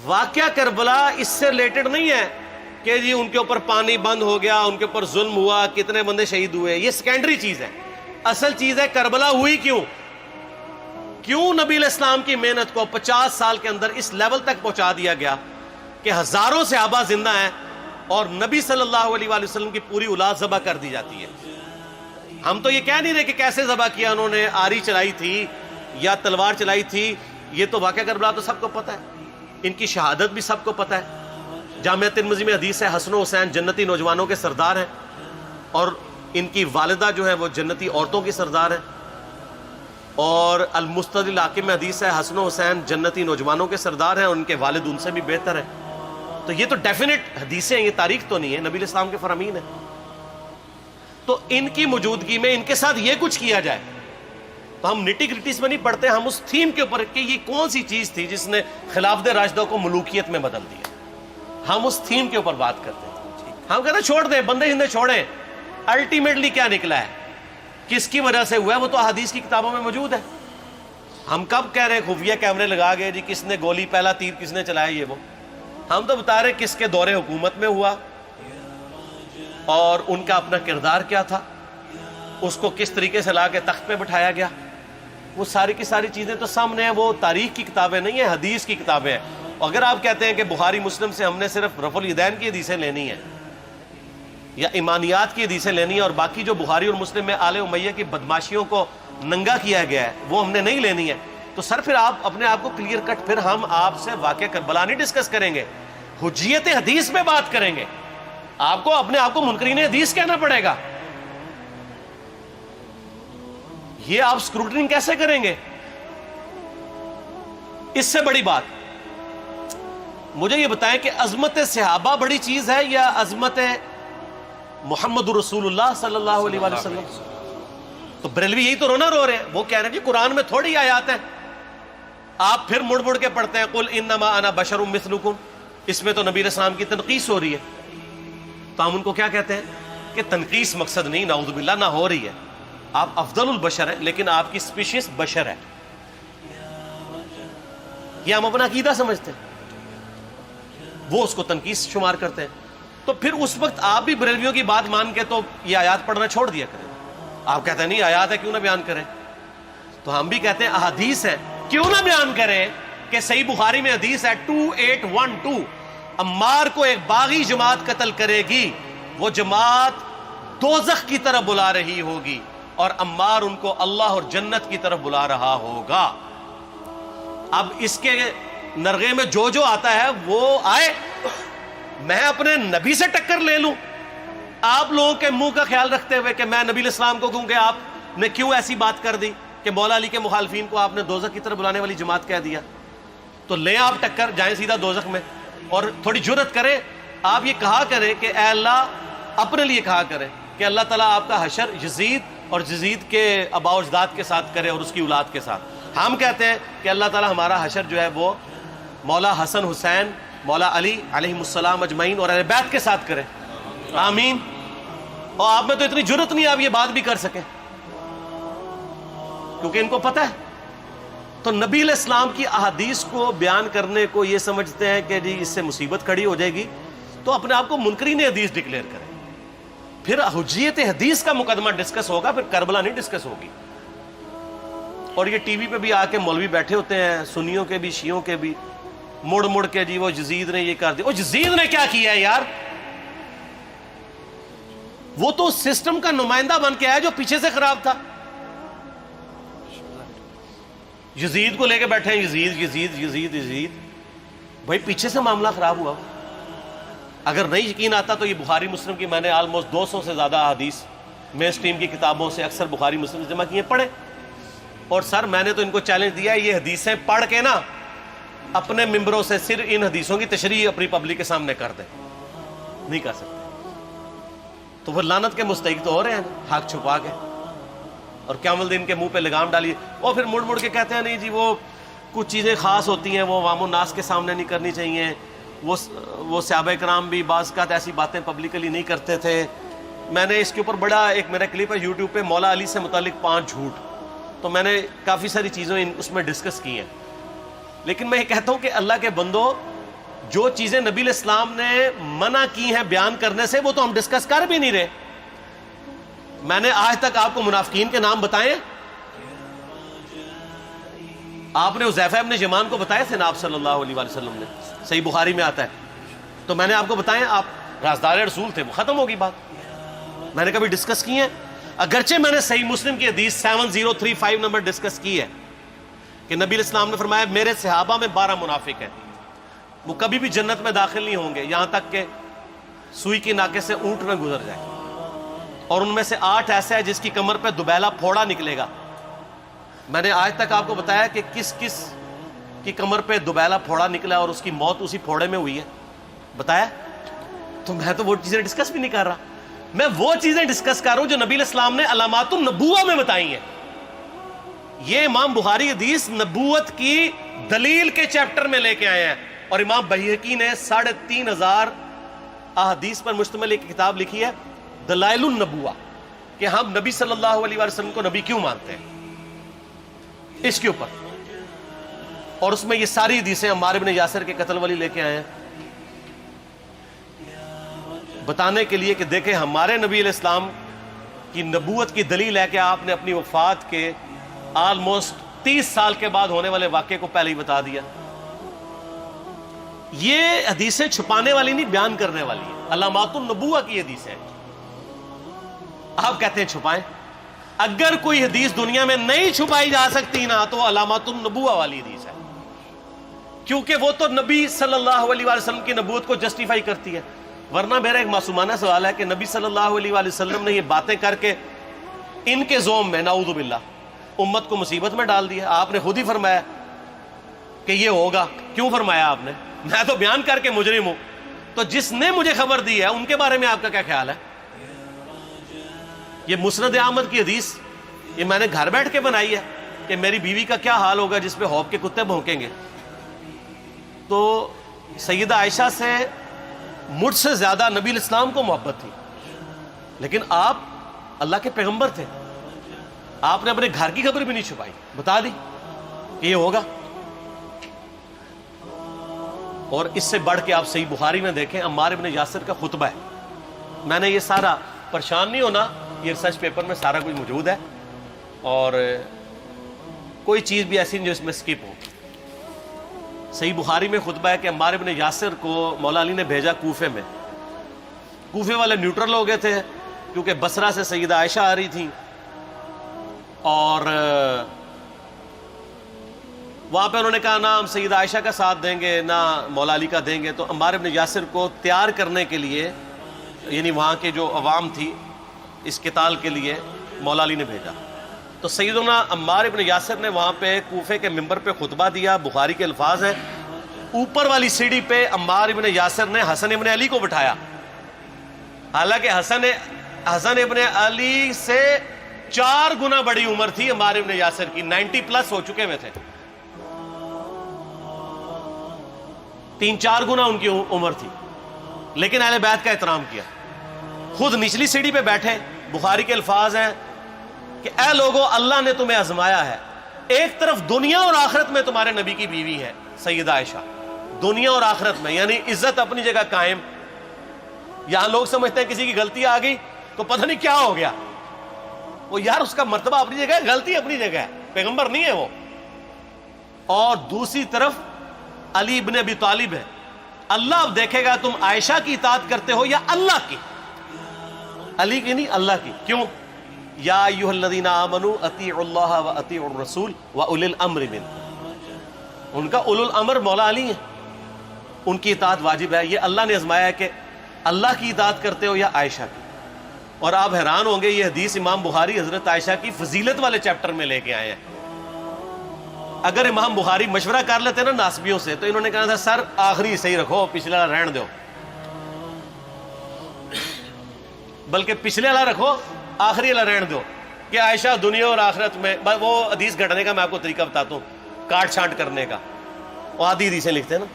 واقعہ کربلا اس سے ریلیٹڈ نہیں ہے کہ جی ان کے اوپر پانی بند ہو گیا، ان کے اوپر ظلم ہوا، کتنے بندے شہید ہوئے، یہ سیکنڈری چیز ہے. اصل چیز ہے کربلا ہوئی کیوں نبی علیہ السلام کی محنت کو 50 سال کے اندر اس لیول تک پہنچا دیا گیا کہ ہزاروں صحابہ زندہ ہیں اور نبی صلی اللہ علیہ وآلہ وسلم کی پوری اولاد ذبح کر دی جاتی ہے. ہم تو یہ کہہ نہیں رہے کہ کیسے ذبح کیا انہوں نے، آری چلائی تھی یا تلوار چلائی تھی، یہ تو واقعہ کربلا تو سب کو پتہ ہے، ان کی شہادت بھی سب کو پتہ ہے. جامعہ ترمذی میں حدیث ہے حسن و حسین جنتی نوجوانوں کے سردار ہیں اور ان کی والدہ جو ہے وہ جنتی عورتوں کی سردار ہیں. اور المستدل حاکم میں حدیث ہے حسن و حسین جنتی نوجوانوں کے سردار ہیں اور ان کے والد ان سے بھی بہتر ہیں. تو یہ تو ڈیفینٹ حدیثیں ہیں، یہ تاریخ تو نہیں ہے، نبی علیہ السلام کے فرامین ہیں. تو ان کی موجودگی میں ان کے ساتھ یہ کچھ کیا جائے تو ہم نٹی گریٹیز میں نہیں پڑھتے، ہم اس تھیم کے اوپر کہ یہ کون سی چیز تھی جس نے خلافت راشدہ کو ملوکیت میں بدل دیا، ہم اس تھیم کے اوپر بات کرتے ہیں. ہم کہتے ہیں چھوڑ دیں، بندے ہندے چھوڑیں. الٹیمیٹلی کیا نکلا ہے، کس کی وجہ سے ہوا ہے، وہ تو احادیث کی کتابوں میں موجود ہے. ہم کب کہہ رہے ہیں خفیہ کیمرے لگا گئے جی کس نے گولی پہلا تیر کس نے چلایا، یہ وہ ہم تو بتا رہے کس کے دور حکومت میں ہوا اور ان کا اپنا کردار کیا تھا، اس کو کس طریقے سے لا کے تخت پہ بٹھایا گیا. وہ ساری کی ساری چیزیں تو سامنے ہیں، وہ تاریخ کی کتابیں نہیں ہیں، حدیث کی کتابیں ہیں. اگر آپ کہتے ہیں کہ بخاری مسلم سے ہم نے صرف رفع الیدین کی حدیثیں لینی ہیں یا ایمانیات کی حدیثیں لینی ہے اور باقی جو بخاری اور مسلم میں آل امیہ کی بدماشیوں کو ننگا کیا گیا ہے وہ ہم نے نہیں لینی ہے، تو سر پھر آپ اپنے آپ کو کلیئر کٹ، پھر ہم آپ سے واقعہ کربلا نہیں ڈسکس کریں گے، حجیت حدیث میں بات کریں گے. آپ کو اپنے آپ کو منکرین حدیث کہنا پڑے گا. یہ آپ اسکروٹنگ کیسے کریں گے؟ اس سے بڑی بات مجھے یہ بتائیں کہ عظمت صحابہ بڑی چیز ہے یا عظمت محمد رسول اللہ صلی اللہ علیہ وآلہ وسلم؟ تو بریلوی یہی تو رونا رو رہے ہیں، وہ کہہ رہے ہیں جی قرآن میں تھوڑی آیات ہیں. آپ پھر مڑ مڑ کے پڑھتے ہیں قل انما انا بشر مثلکم، اس میں تو نبی علیہ السلام کی تنقیص ہو رہی ہے. تو ہم ان کو کیا کہتے ہیں کہ تنقیص مقصد نہیں، نعوذ باللہ، نہ ہو رہی ہے. آپ افضل البشر ہیں لیکن آپ کی سپیشیز بشر ہے، یہ ہم اپنا عقیدہ سمجھتے ہیں، وہ اس کو تنقیص شمار کرتے ہیں. تو پھر اس وقت آپ بھی بریلویوں کی بات مان کے تو یہ آیات پڑھنا چھوڑ دیا کریں. آپ کہتے ہیں نہیں آیات ہے کیوں نہ بیان کریں، تو ہم بھی کہتے ہیں احادیث ہے کیوں نہ بیان کریں. کہ صحیح بخاری میں حدیث ہے 2812 عمار کو ایک باغی جماعت قتل کرے گی، وہ جماعت دوزخ کی طرف بلا رہی ہوگی اور عمار ان کو اللہ اور جنت کی طرف بلا رہا ہوگا. اب اس کے نرغے میں جو آتا ہے وہ آئے، میں اپنے نبی سے ٹکر لے لوں آپ لوگوں کے منہ کا خیال رکھتے ہوئے کہ میں نبی علیہ السلام کو کہوں کہ آپ نے کیوں ایسی بات کر دی کہ مولا علی کے مخالفین کو آپ نے دوزخ کی طرف بلانے والی جماعت کہہ دیا. تو لیں آپ ٹکر، جائیں سیدھا دوزخ میں. اور تھوڑی جرت کریں، آپ یہ کہا کریں کہ اے اللہ، اپنے لیے کہا کریں کہ اللہ تعالیٰ آپ کا حشر یزید اور یزید کے آباء و اجداد کے ساتھ کرے اور اس کی اولاد کے ساتھ. ہم کہتے ہیں کہ اللہ تعالیٰ ہمارا حشر جو ہے وہ مولا حسن حسین، مولا علی علیہم السلام اجمعین اور اہل بیت کے ساتھ کرے، آمین. اور آپ میں تو اتنی جرت نہیں آپ یہ بات بھی کر سکیں کیونکہ ان کو پتہ ہے. تو نبی علیہ السلام کی احادیث کو بیان کرنے کو یہ سمجھتے ہیں کہ جی اس سے مصیبت کھڑی ہو جائے گی، تو اپنے آپ کو منکرین حدیث ڈکلیئر کریں. پھر حجیت حدیث کا مقدمہ ڈسکس ہوگا، پھر کربلا نہیں ڈسکس ہوگی. اور یہ ٹی وی پہ بھی آ کے مولوی بیٹھے ہوتے ہیں، سنیوں کے بھی شیعوں کے بھی، مڑ مڑ کے جی وہ یزید نے یہ کر دیا. وہ یزید نے کیا کیا ہے یار؟ وہ تو سسٹم کا نمائندہ بن کے آیا جو پیچھے سے خراب تھا. یزید کو لے کے بیٹھے ہیں، یزید یزید یزید یزید. بھائی پیچھے سے معاملہ خراب ہوا. اگر نہیں یقین آتا تو یہ بخاری مسلم کی میں نے آلموسٹ 200 سے زیادہ حدیث مین اسٹریم کی کتابوں سے اکثر بخاری مسلم جمع کیے، پڑھے. اور سر میں نے تو ان کو چیلنج دیا ہے، یہ حدیثیں پڑھ کے نا اپنے ممبروں سے صرف ان حدیثوں کی تشریح اپنی پبلک کے سامنے کر دیں. نہیں کر سکتے تو وہ لعنت کے مستحق تو ہو رہے ہیں حق چھپا کے، اور قیامت دن کے منہ پہ لگام ڈالیے. اور پھر مڑ مڑ کے کہتے ہیں نہیں جی وہ کچھ چیزیں خاص ہوتی ہیں وہ عوام الناس کے سامنے نہیں کرنی چاہیے. وہ صحابہ کرام بھی بعض اوقات ایسی باتیں پبلکلی نہیں کرتے تھے. میں نے اس کے اوپر بڑا ایک میرا کلپ ہے یوٹیوب پہ، مولا علی سے متعلق 5 جھوٹ، تو میں نے کافی ساری چیزیں اس میں ڈسکس کی ہیں. لیکن میں یہ کہتا ہوں کہ اللہ کے بندو، جو چیزیں نبی علیہ السلام نے منع کی ہیں بیان کرنے سے وہ تو ہم ڈسکس کر بھی نہیں رہے. میں نے آج تک آپ کو منافقین کے نام بتائے؟ آپ نے حذیفہ ابن یمان کو بتایا تھے نا آپ صلی اللہ علیہ وآلہ وسلم نے, صحیح بخاری میں آتا ہے. تو میں نے آپ کو بتایا, آپ رازدار رسول تھے, وہ ختم ہوگی بات. میں نے کبھی ڈسکس کی ہے؟ اگرچہ میں نے صحیح مسلم کی حدیث 7035 نمبر ڈسکس کی ہے کہ نبی علیہ السلام نے فرمایا میرے صحابہ میں 12 منافق ہیں, وہ کبھی بھی جنت میں داخل نہیں ہوں گے یہاں تک کہ سوئی کی ناکے سے اونٹ نہ گزر جائے, اور ان میں سے 8 ایسا ہے جس کی کمر پہ دوبیلا پھوڑا نکلے گا. میں نے آج تک آپ کو بتایا کہ کس کس کی کمر پہ دوبیلا پھوڑا نکلا اور اس کی موت اسی پھوڑے میں ہوئی ہے؟ بتایا؟ تو میں تو وہ چیزیں ڈسکس بھی نہیں کر رہا, میں وہ چیزیں ڈسکس کر رہا ہوں جو نبی علیہ السلام نے علامات النبوہ میں بتائی ہیں. یہ امام بخاری حدیث نبوت کی دلیل کے چیپٹر میں لے کے آئے ہیں, اور امام بہقی نے 3500 احادیث پر مشتمل ایک کتاب لکھی ہے دلائل النبوہ, کہ ہم نبی صلی اللہ علیہ وسلم کو نبی کیوں مانتے ہیں, اس کے اوپر. اور اس میں یہ ساری حدیثیں عمار ابن یاسر کے قتل والی لے کے آئے ہیں بتانے کے لیے کہ دیکھیں ہمارے نبی علیہ السلام کی نبوت کی دلیل ہے کہ آپ نے اپنی وفات کے آلموسٹ 30 سال کے بعد ہونے والے واقعے کو پہلے ہی بتا دیا. یہ حدیثیں چھپانے والی نہیں, بیان کرنے والی ہیں, علامات النبوہ کی حدیثیں. آپ کہتے ہیں چھپائیں, اگر کوئی حدیث دنیا میں نہیں چھپائی جا سکتی نا تو علامات النبوہ والی حدیث ہے, کیونکہ وہ تو نبی صلی اللہ علیہ وسلم کی نبوت کو جسٹیفائی کرتی ہے. ورنہ میرا ایک معصومانہ سوال ہے کہ نبی صلی اللہ علیہ وسلم نے یہ باتیں کر کے ان کے زوم میں نعوذ باللہ امت کو مصیبت میں ڈال دیا. آپ نے خود ہی فرمایا کہ یہ ہوگا. کیوں فرمایا آپ نے؟ میں تو بیان کر کے مجرم ہوں, تو جس نے مجھے خبر دی ہے ان کے بارے میں آپ کا کیا خیال ہے؟ یہ مسند احمد کی حدیث یہ میں نے گھر بیٹھ کے بنائی ہے کہ میری بیوی کا کیا حال ہوگا جس پہ خوف کے کتے بھونکیں گے. تو سیدہ عائشہ سے مجھ سے زیادہ نبی علیہ السلام کو محبت تھی, لیکن آپ اللہ کے پیغمبر تھے, آپ نے اپنے گھر کی خبر بھی نہیں چھپائی, بتا دی کہ یہ ہوگا. اور اس سے بڑھ کے آپ صحیح بخاری میں دیکھیں عمار ابن یاسر کا خطبہ ہے. میں نے یہ سارا, پریشان نہیں ہونا, یہ ریسرچ پیپر میں سارا کچھ موجود ہے, اور کوئی چیز بھی ایسی نہیں جو اس میں سکپ ہو. صحیح بخاری میں خطبہ ہے کہ عمار ابن یاسر کو مولا علی نے بھیجا کوفے میں. کوفے والے نیوٹرل ہو گئے تھے کیونکہ بصرہ سے سیدہ عائشہ آ رہی تھیں, اور وہاں پہ انہوں نے کہا نہ ہم سیدہ عائشہ کا ساتھ دیں گے نہ مولا علی کا دیں گے. تو عمار ابن یاسر کو تیار کرنے کے لیے, یعنی وہاں کے جو عوام تھی اس قتال کے لیے, مولا علی نے بھیجا. تو سیدنا عمار ابن یاسر نے وہاں پہ کوفے کے منبر پہ خطبہ دیا. بخاری کے الفاظ ہیں, اوپر والی سیڑھی پہ عمار ابن یاسر نے حسن ابن علی کو بٹھایا, حالانکہ حسن ابن علی سے 4 گنا بڑی عمر تھی عمار ابن یاسر کی, 90 پلس ہو چکے ہوئے تھے, 3-4 گنا ان کی عمر تھی, لیکن اہل بیت کا احترام کیا. خود نچلی سیڑھی پہ بیٹھے. بخاری کے الفاظ ہیں کہ اے لوگو اللہ نے تمہیں آزمایا ہے, ایک طرف دنیا اور آخرت میں تمہارے نبی کی بیوی ہے سیدہ عائشہ, دنیا اور آخرت میں, یعنی عزت اپنی جگہ قائم. یہاں لوگ سمجھتے ہیں کسی کی غلطی آ گئی تو پتہ نہیں کیا ہو گیا, وہ یار اس کا مرتبہ اپنی جگہ ہے, غلطی اپنی جگہ ہے, پیغمبر نہیں ہے وہ. اور دوسری طرف علی ابن ابی طالب ہے. اللہ اب دیکھے گا تم عائشہ کی اطاعت کرتے ہو یا اللہ کی, علی کی نہیں اللہ کی. کیوں؟ یا ایھا الذین آمنوا اطیعوا اللہ واطیعوا الرسول واولی الامر منکم. ان کا اولو الامر مولا علی ہیں, ان کی اطاعت واجب ہے. یہ اللہ نے آزمایا ہے کہ اللہ کی اطاعت کرتے ہو یا عائشہ کی. اور آپ حیران ہوں گے, یہ حدیث امام بخاری حضرت عائشہ کی فضیلت والے چیپٹر میں لے کے آئے ہیں. اگر امام بخاری مشورہ کر لیتے نا ناسبیوں سے تو انہوں نے کہا تھا سر آخری صحیح رکھو, پچھلے والا رہن دو, بلکہ پچھلے والا رکھو آخری والا رہن دو, کہ عائشہ دنیا اور آخرت میں. وہ حدیث گھڑنے کا میں آپ کو طریقہ بتاتا ہوں, کاٹ چھانٹ کرنے کا. وہ آدھی حدیثیں لکھتے ہیں نا,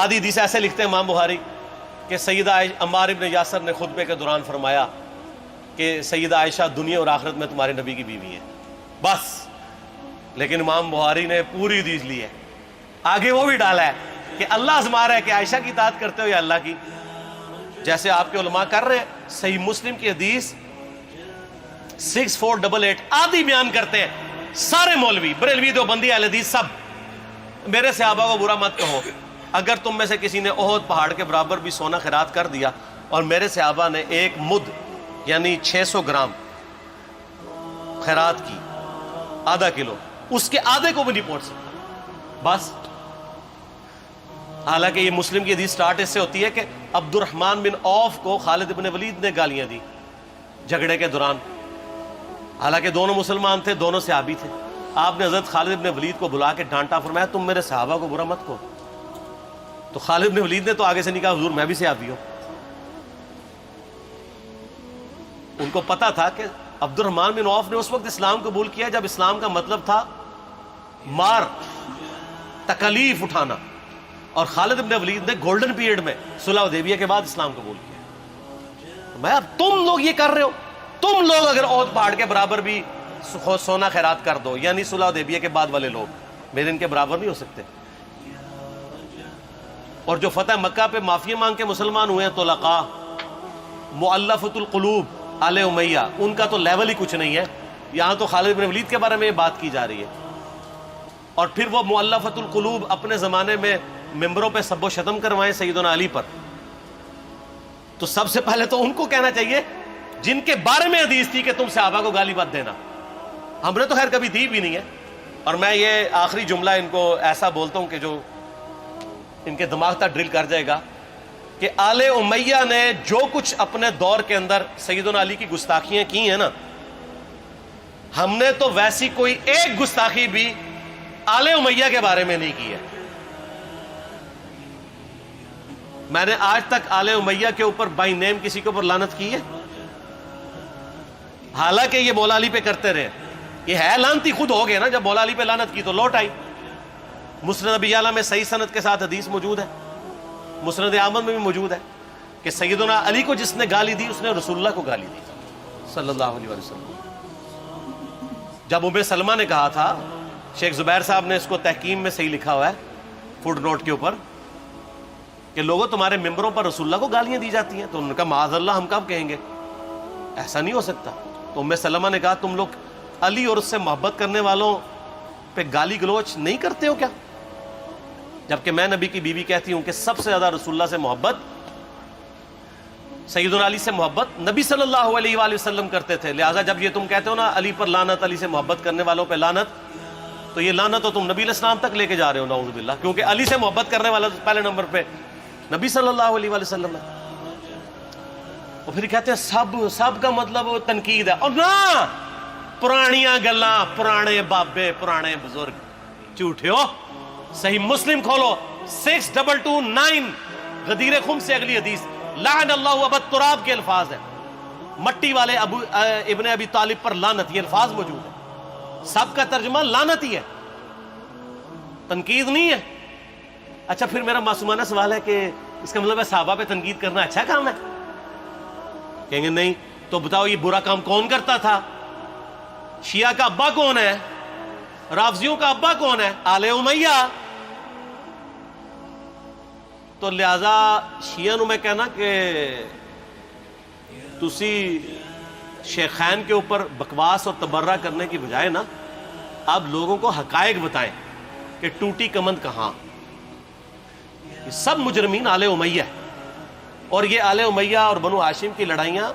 آدھی حدیث ایسے لکھتے ہیں امام بخاری کہ سیدہ عمار ابن یاسر نے خطبے کے دوران فرمایا کہ سیدہ عائشہ دنیا اور آخرت میں تمہارے نبی کی بیوی ہے, بس. لیکن امام بخاری نے پوری حدیث لی ہے, آگے وہ بھی ڈالا ہے کہ اللہ آزما رہا ہے کہ عائشہ کی اطاعت کرتے ہو یا اللہ کی، جیسے آپ کے علماء کر رہے ہیں۔ صحیح مسلم کی حدیث 6488 آدھی بیان کرتے ہیں سارے مولوی، بریلوی، دیوبندی، اہل حدیث سب، میرے صحابہ کو برا مت کہو، اگر تم میں سے کسی نے احد پہاڑ کے برابر بھی سونا خیرات کر دیا اور میرے صحابہ نے ایک مد یعنی 600 گرام خیرات کی، آدھا کلو، اس کے آدھے کو بھی نہیں پہنچ سکتا بس۔ حالانکہ یہ مسلم کی حدیث سٹارٹ اس سے ہوتی ہے کہ عبد الرحمن بن عوف کو خالد بن ولید نے گالیاں دی جھگڑے کے دوران، حالانکہ دونوں مسلمان تھے، دونوں صحابی تھے۔ آپ نے حضرت خالد بن ولید کو بلا کے ڈانٹا، فرمایا تم میرے صحابہ کو برا مت کہو۔ تو خالد بن ولید نے تو آگے سے نہیں کہا حضور میں بھی صحابی ہوں۔ ان کو پتا تھا کہ عبد الرحمن بن عوف نے اس وقت اسلام قبول کیا جب اسلام کا مطلب تھا مار، تکلیف اٹھانا، اور خالد بن ولید نے گولڈن پیریڈ میں صلح حدیبیہ کے بعد اسلام قبول کیا۔ میں اب تم لوگ یہ کر رہے ہو، تم لوگ اگر احد پہاڑ کے برابر بھی سونا خیرات کر دو، یعنی صلح حدیبیہ کے بعد والے لوگ میرے ان کے برابر نہیں ہو سکتے۔ اور جو فتح مکہ پہ معافی مانگ کے مسلمان ہوئے ہیں طلقاء، مؤلفۃ القلوب آل امیہ، ان کا تو لیول ہی کچھ نہیں ہے۔ یہاں تو خالد بن ولید کے بارے میں یہ بات کی جا رہی ہے، اور پھر وہ مؤلفۃ القلوب اپنے زمانے میں ممبروں پہ سب و شتم کروائیں سیدنا علی پر، تو سب سے پہلے تو ان کو کہنا چاہیے جن کے بارے میں حدیث تھی کہ تم صحابہ کو گالی مت دینا۔ ہم نے تو خیر کبھی دی بھی نہیں ہے۔ اور میں یہ آخری جملہ ان کو ایسا بولتا ہوں کہ جو ان کے دماغ تک ڈرل کر جائے گا کہ آل امیہ نے جو کچھ اپنے دور کے اندر سیدنا علی کی گستاخیاں کی ہیں نا، ہم نے تو ویسی کوئی ایک گستاخی بھی آل امیہ کے بارے میں نہیں کی ہے۔ میں نے آج تک آل امیہ کے اوپر بائی نیم کسی کے اوپر لعنت کی ہے؟ حالانکہ یہ مولا علی پہ کرتے رہے، یہ ہے لعنتی خود ہو گئے نا، جب مولا علی پہ لعنت کی تو لوٹ آئی۔ مسند ابی یعلا میں صحیح سند کے ساتھ حدیث موجود ہے، مسند احمد میں بھی موجود ہے کہ سیدنا علی کو جس نے گالی دی اس نے رسول اللہ کو گالی دی صلی اللہ علیہ وسلم۔ جب ام سلمہ نے کہا تھا، شیخ زبیر صاحب نے اس کو تحکیم میں صحیح لکھا ہوا ہے فوٹ نوٹ کے اوپر، کہ لوگوں تمہارے ممبروں پر رسول اللہ کو گالیاں دی جاتی ہیں، تو انہوں نے کہا معاذ اللہ، ہم کب کہیں گے، ایسا نہیں ہو سکتا۔ تو ام سلمہ نے کہا تم لوگ علی اور اس سے محبت کرنے والوں پہ گالی گلوچ نہیں کرتے ہو کیا؟ جبکہ میں نبی کی بیوی کہتی ہوں کہ سب سے زیادہ رسول اللہ سے محبت، سیدنا علی سے محبت نبی صلی اللہ علیہ وآلہ وسلم کرتے تھے۔ لہٰذا جب یہ تم کہتے ہو نا علی پر لعنت، علی سے محبت کرنے والوں پہ لعنت، تو یہ لعنت تو تم نبی علیہ السلام تک لے کے جا رہے ہو نعوذ باللہ، کیونکہ علی سے محبت کرنے والا پہلے نمبر پہ نبی صلی اللہ علیہ وآلہ وسلم ہے۔ اور پھر کہتے ہیں سب کا مطلب تنقید ہے، اور نہ پرانیاں گلاں، پرانے بابے، پرانے بزرگ، جھوٹے ہو۔ صحیح مسلم کھولو 6229 غدیر خم سے اگلی حدیث، لعن اللہ ابا التراب کے الفاظ ہیں، مٹی والے ابن ابی طالب پر لعنت، یہ الفاظ موجود ہیں۔ سب کا ترجمہ لعنت ہی ہے، تنقید نہیں ہے۔ اچھا پھر میرا معصومانہ سوال ہے کہ اس کا مطلب ہے صحابہ پہ تنقید کرنا اچھا کام ہے؟ کہیں گے نہیں۔ تو بتاؤ یہ برا کام کون کرتا تھا؟ شیعہ کا ابا کون ہے؟ رافضیوں کا ابا کون ہے؟ آل امیہ۔ تو لہذا شیعہ نو میں کہنا کہ تسی شیخین کے اوپر بکواس اور تبرہ کرنے کی بجائے نا اب لوگوں کو حقائق بتائیں کہ ٹوٹی کمند کہاں۔ یہ سب مجرمین آل امیہ ہے، اور یہ آل امیہ اور بنو ہاشم کی لڑائیاں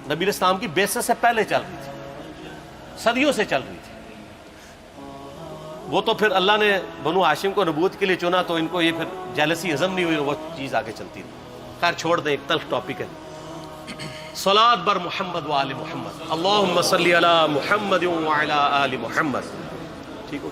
نبی علیہ السلام کی بعثت سے پہلے چل رہی تھی، صدیوں سے چل رہی تھی۔ وہ تو پھر اللہ نے بنو ہاشم کو نبوت کے لیے چنا تو ان کو یہ پھر جیلسی ہضم نہیں ہوئی، وہ چیز آگے چلتی رہی۔ خیر چھوڑ دیں، ایک تلخ ٹاپک ہے۔ صلاۃ بر محمد و آل محمد، اللہم صلی علی محمد و علی آل محمد۔ ٹھیک ہو؟